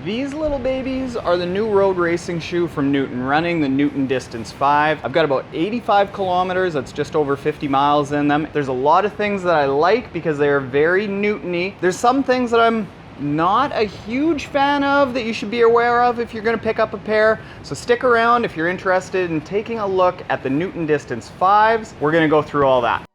These little babies are the new road racing shoe from Newton, running the Newton Distance 5. I've got about 85 kilometers, that's just over 50 miles in them. There's a lot of things that I like because they are very Newton-y. There's some things that I'm not a huge fan of that you should be aware of if you're gonna pick up a pair. So stick around if you're interested in taking a look at the Newton Distance 5s. We're gonna go through all that.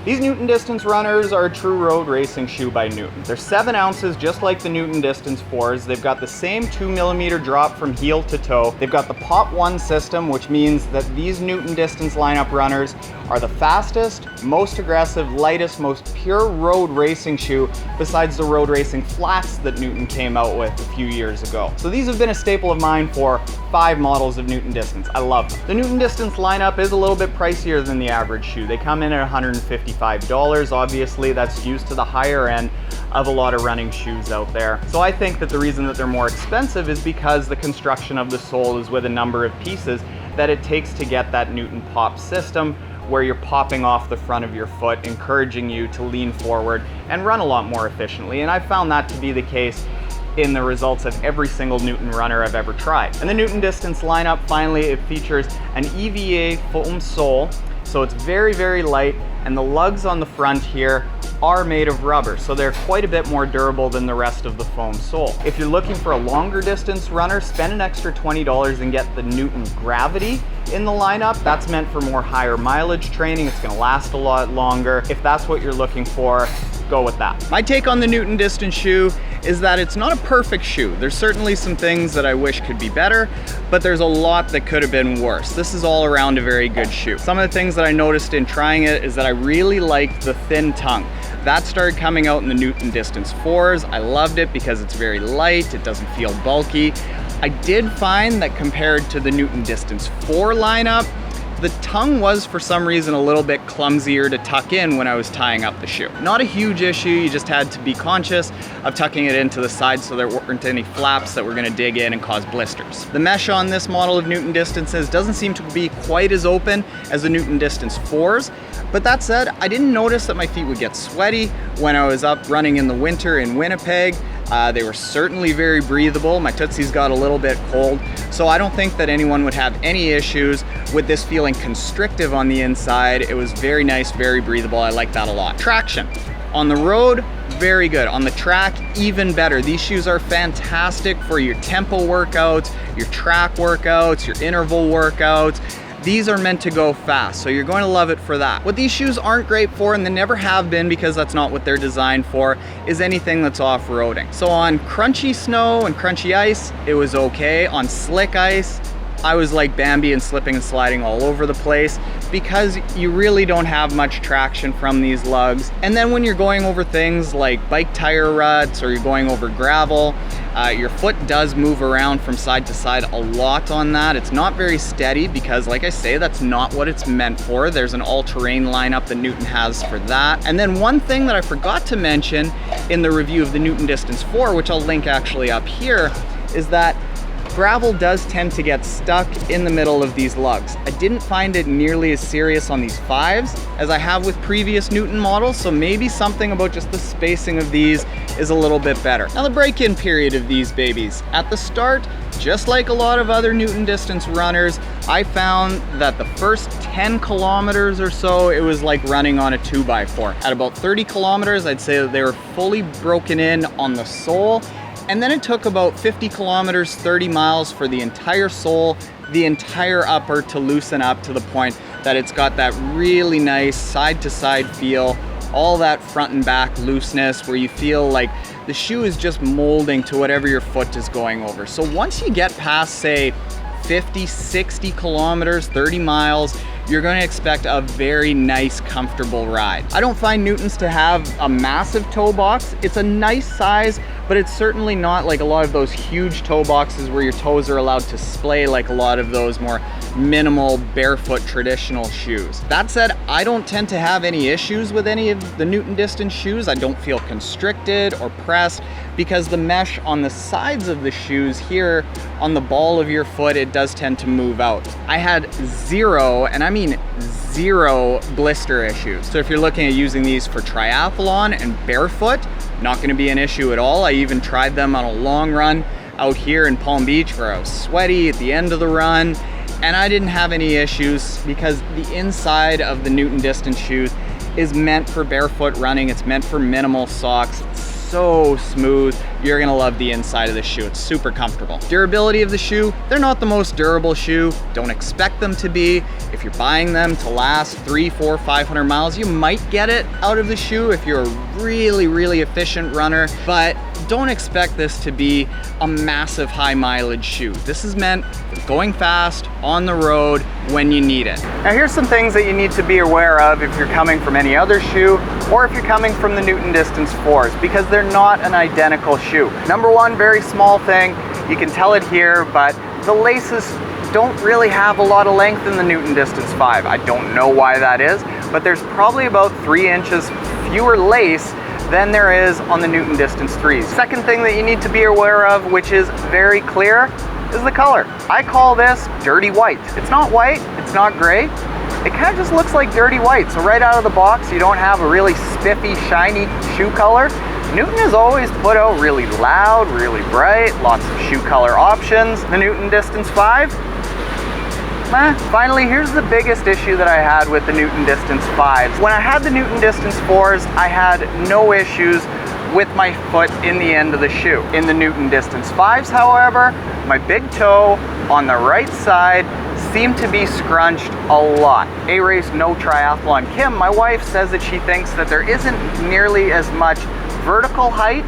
These Newton Distance runners are a true road racing shoe by Newton. They're 7 ounces, just like the Newton Distance 4s. They've got the same 2mm drop from heel to toe. They've got the Pop 1 system, which means that these Newton Distance lineup runners are the fastest, most aggressive, lightest, most pure road racing shoe besides the road racing flats that Newton came out with a few years ago. So these have been a staple of mine for 5 models of Newton Distance. I love them. The Newton Distance lineup is a little bit pricier than the average shoe. They come in at $155. Obviously, that's used to the higher end of a lot of running shoes out there. So I think that the reason that they're more expensive is because the construction of the sole is with a number of pieces that it takes to get that Newton Pop system, where you're popping off the front of your foot, encouraging you to lean forward and run a lot more efficiently. And I found that to be the case in the results of every single Newton runner I've ever tried. And the Newton Distance lineup, finally, it features an EVA foam sole, so it's very, very light, and the lugs on the front here are made of rubber, so they're quite a bit more durable than the rest of the foam sole. If you're looking for a longer distance runner, spend an extra $20 and get the Newton Gravity in the lineup. That's meant for more higher mileage training. It's gonna last a lot longer. If that's what you're looking for, go with that. My take on the Newton Distance shoe is that it's not a perfect shoe. There's certainly some things that I wish could be better, but there's a lot that could have been worse. This is all around a very good shoe. Some of the things that I noticed in trying it is that I really liked the thin tongue. That started coming out in the Newton Distance 4s. I loved it because it's very light, it doesn't feel bulky. I did find that compared to the Newton Distance 4 lineup, the tongue was for some reason a little bit clumsier to tuck in when I was tying up the shoe. Not a huge issue, you just had to be conscious of tucking it into the side so there weren't any flaps that were gonna dig in and cause blisters. The mesh on this model of Newton Distances doesn't seem to be quite as open as the Newton Distance 4s, but that said, I didn't notice that my feet would get sweaty when I was up running in the winter in Winnipeg. They were certainly very breathable. My tootsies got a little bit cold, so I don't think that anyone would have any issues with this feeling constrictive on the inside. It was very nice, very breathable. I like that a lot. Traction. On the road, very good. On the track, even better. These shoes are fantastic for your tempo workouts, your track workouts, your interval workouts. These are meant to go fast, so you're going to love it for that. What these shoes aren't great for, and they never have been because that's not what they're designed for, is anything that's off-roading. So on crunchy snow and crunchy ice, it was okay. On slick ice, I was like Bambi and slipping and sliding all over the place because you really don't have much traction from these lugs. And then when you're going over things like bike tire ruts or you're going over gravel, your foot does move around from side to side a lot on that. It's not very steady because, like I say, that's not what it's meant for. There's an all-terrain lineup that Newton has for that. And then one thing that I forgot to mention in the review of the Newton Distance 4, which I'll link actually up here, is that gravel does tend to get stuck in the middle of these lugs. I didn't find it nearly as serious on these 5s as I have with previous Newton models, so maybe something about just the spacing of these is a little bit better. Now the break-in period of these babies. At the start, just like a lot of other Newton Distance runners, I found that the first 10 kilometers or so, it was like running on a 2x4. At about 30 kilometers, I'd say that they were fully broken in on the sole. And then it took about 50 kilometers, 30 miles for the entire sole, the entire upper to loosen up to the point that it's got that really nice side-to-side feel, all that front and back looseness where you feel like the shoe is just molding to whatever your foot is going over. So once you get past, say, 50, 60 kilometers, 30 miles, you're going to expect a very nice, comfortable ride. I don't find Newtons to have a massive toe box. It's a nice size, but it's certainly not like a lot of those huge toe boxes where your toes are allowed to splay like a lot of those more minimal barefoot traditional shoes. That said, I don't tend to have any issues with any of the Newton Distance shoes. I don't feel constricted or pressed because the mesh on the sides of the shoes here on the ball of your foot, it does tend to move out. I had zero, and I mean zero, blister issues. So if you're looking at using these for triathlon and barefoot, not gonna be an issue at all. I even tried them on a long run out here in Palm Beach where I was sweaty at the end of the run, and I didn't have any issues because the inside of the Newton Distance shoes is meant for barefoot running. It's meant for minimal socks. It's so smooth. You're gonna love the inside of the shoe. It's super comfortable. Durability of the shoe, they're not the most durable shoe. Don't expect them to be. If you're buying them to last 300, 400, 500 miles, you might get it out of the shoe if you're a really, really efficient runner, but don't expect this to be a massive high mileage shoe. This is meant for going fast on the road when you need it. Now here's some things that you need to be aware of if you're coming from any other shoe or if you're coming from the Newton Distance 4s, because they're not an identical shoe. Number one, very small thing, you can tell it here, but the laces don't really have a lot of length in the Newton Distance 5. I don't know why that is, but there's probably about 3 inches fewer lace than there is on the Newton Distance 3s. Second thing that you need to be aware of, which is very clear, is the color. I call this dirty white. It's not white, it's not gray. It kind of just looks like dirty white. So right out of the box, you don't have a really spiffy, shiny shoe color. Newton has always put out really loud, really bright, lots of shoe color options. The Newton Distance 5, finally, here's the biggest issue that I had with the Newton Distance 5s. When I had the Newton Distance 4s, I had no issues with my foot in the end of the shoe. In the Newton Distance 5s, however, my big toe on the right side seemed to be scrunched a lot. A-Race No Triathlon Kim, my wife, says that she thinks that there isn't nearly as much vertical height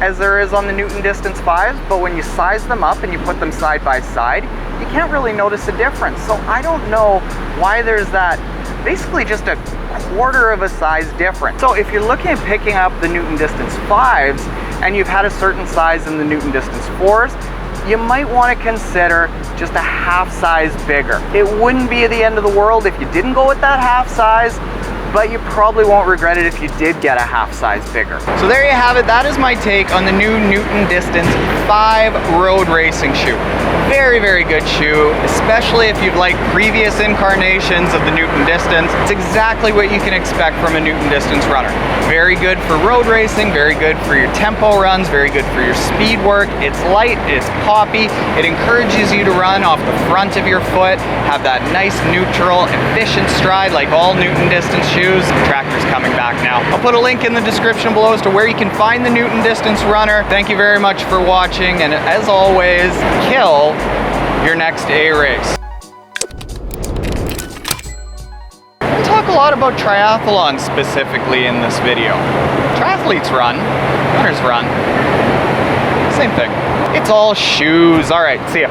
as there is on the Newton Distance 5s, but when you size them up and you put them side by side, you can't really notice a difference. So I don't know why there's that, basically just a quarter of a size difference. So if you're looking at picking up the Newton Distance 5s and you've had a certain size in the Newton Distance 4s, you might want to consider just a half size bigger. It wouldn't be the end of the world if you didn't go with that half size, but you probably won't regret it if you did get a half size bigger. So there you have it. That is my take on the new Newton Distance 5 road racing shoe. Very, very good shoe, especially if you've liked previous incarnations of the Newton Distance. It's exactly what you can expect from a Newton Distance runner. Very good for road racing, very good for your tempo runs, very good for your speed work. It's light, it's poppy, it encourages you to run off the front of your foot, have that nice neutral, efficient stride like all Newton Distance shoes. The tractor's coming back now. I'll put a link in the description below as to where you can find the Newton Distance runner. Thank you very much for watching, and as always, kill your next A-Race. I don't talk a lot about triathlon specifically in this video. Triathletes run, runners run. Same thing. It's all shoes. All right, see ya.